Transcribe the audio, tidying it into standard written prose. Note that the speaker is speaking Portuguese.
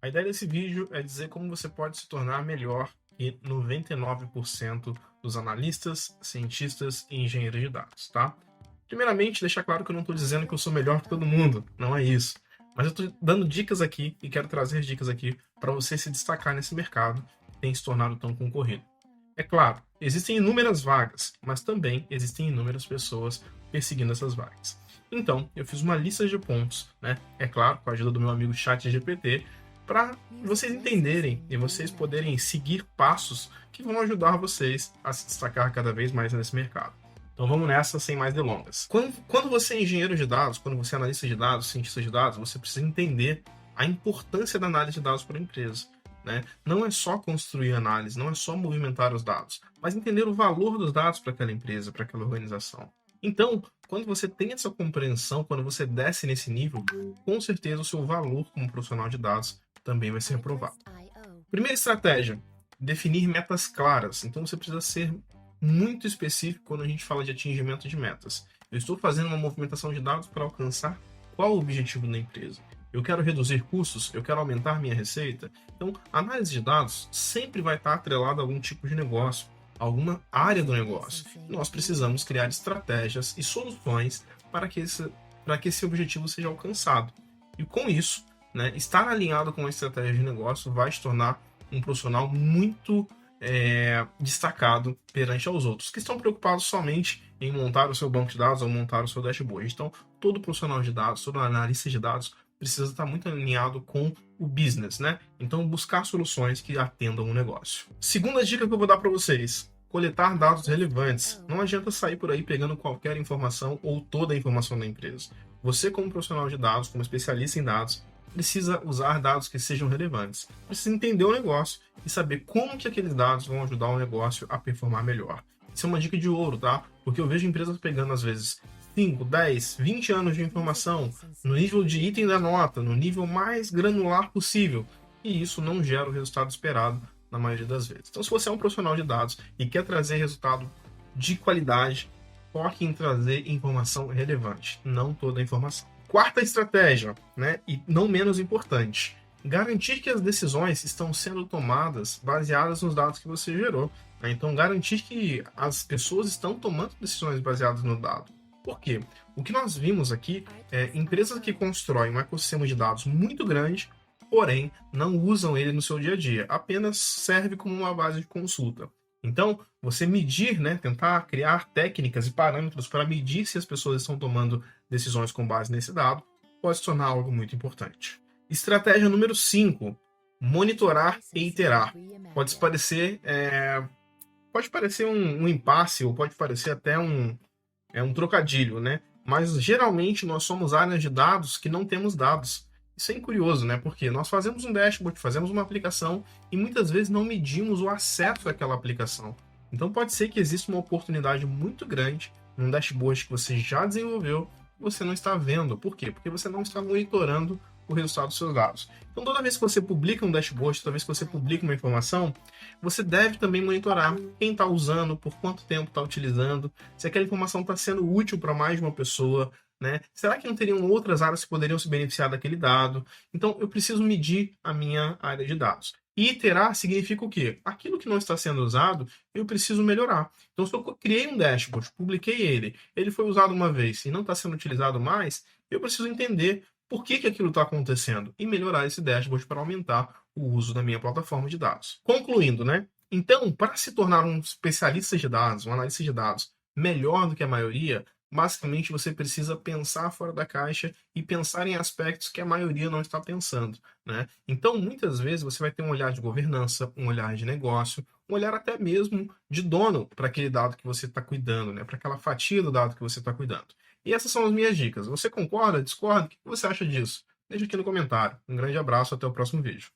A ideia desse vídeo é dizer como você pode se tornar melhor que 99% dos analistas, cientistas e engenheiros de dados, tá? Primeiramente, deixar claro que eu não estou dizendo que eu sou melhor que todo mundo, não é isso. Mas eu estou dando dicas aqui e quero trazer dicas aqui para você se destacar nesse mercado que tem se tornado tão concorrido. É claro, existem inúmeras vagas, mas também existem inúmeras pessoas perseguindo essas vagas. Então, eu fiz uma lista de pontos, né? É claro, com a ajuda do meu amigo ChatGPT, para vocês entenderem e vocês poderem seguir passos que vão ajudar vocês a se destacar cada vez mais nesse mercado. Então vamos nessa sem mais delongas. Quando você é engenheiro de dados, quando você é analista de dados, cientista de dados, você precisa entender a importância da análise de dados para a empresa. Né? Não é só construir análise, não é só movimentar os dados, mas entender o valor dos dados para aquela empresa, para aquela organização. Então, quando você tem essa compreensão, quando você desce nesse nível, com certeza o seu valor como profissional de dados também vai ser aprovado. Primeira estratégia, definir metas claras. Então você precisa ser muito específico quando a gente fala de atingimento de metas. Eu estou fazendo uma movimentação de dados para alcançar qual o objetivo da empresa. Eu quero reduzir custos, eu quero aumentar minha receita. Então, a análise de dados sempre vai estar atrelada a algum tipo de negócio, alguma área do negócio. Nós precisamos criar estratégias e soluções para que esse objetivo seja alcançado. E com isso, né, estar alinhado com a estratégia de negócio vai te tornar um profissional muito destacado perante aos outros, que estão preocupados somente em montar o seu banco de dados ou montar o seu dashboard. Então, todo profissional de dados, todo analista de dados precisa estar muito alinhado com o business, né? Então, buscar soluções que atendam o negócio. Segunda dica que eu vou dar para vocês: coletar dados relevantes. Não adianta sair por aí pegando qualquer informação ou toda a informação da empresa. Você, como profissional de dados, como especialista em dados, precisa usar dados que sejam relevantes. Precisa entender o negócio e saber como que aqueles dados vão ajudar o negócio a performar melhor. Isso é uma dica de ouro, tá? Porque eu vejo empresas pegando, às vezes, 5, 10, 20 anos de informação no nível de item da nota, no nível mais granular possível. E isso não gera o resultado esperado na maioria das vezes. Então, se você é um profissional de dados e quer trazer resultado de qualidade, foque em trazer informação relevante, não toda a informação. Quarta estratégia, né, e não menos importante, garantir que as decisões estão sendo tomadas baseadas nos dados que você gerou. Né? Então, garantir que as pessoas estão tomando decisões baseadas no dado. Por quê? O que nós vimos aqui é empresas que constroem um ecossistema de dados muito grande, porém não usam ele no seu dia a dia, apenas serve como uma base de consulta. Então, você medir, né, tentar criar técnicas e parâmetros para medir se as pessoas estão tomando decisões com base nesse dado, pode se tornar algo muito importante. Estratégia número 5, monitorar e iterar. Pode parecer um impasse, ou pode parecer até um trocadilho, né? Mas geralmente nós somos áreas de dados que não temos dados. Isso é curioso, né? Porque nós fazemos um dashboard, fazemos uma aplicação e muitas vezes não medimos o acesso àquela aplicação. Então pode ser que exista uma oportunidade muito grande num dashboard que você já desenvolveu e você não está vendo. Por quê? Porque você não está monitorando o resultado dos seus dados. Então toda vez que você publica um dashboard, toda vez que você publica uma informação, você deve também monitorar quem está usando, por quanto tempo está utilizando, se aquela informação está sendo útil para mais de uma pessoa, né? Será que não teriam outras áreas que poderiam se beneficiar daquele dado? Então, eu preciso medir a minha área de dados. E iterar significa o quê? Aquilo que não está sendo usado, eu preciso melhorar. Então, se eu criei um dashboard, publiquei ele foi usado uma vez e não está sendo utilizado mais, eu preciso entender por que aquilo está acontecendo e melhorar esse dashboard para aumentar o uso da minha plataforma de dados. Concluindo, né? Então, para se tornar um especialista de dados, um analista de dados melhor do que a maioria, basicamente você precisa pensar fora da caixa e pensar em aspectos que a maioria não está pensando, né? Então, muitas vezes você vai ter um olhar de governança, um olhar de negócio, um olhar até mesmo de dono para aquele dado que você está cuidando, né? Para aquela fatia do dado que você está cuidando. E essas são as minhas dicas. Você concorda? Discorda? O que você acha disso? Deixa aqui no comentário. Um grande abraço, até o próximo vídeo.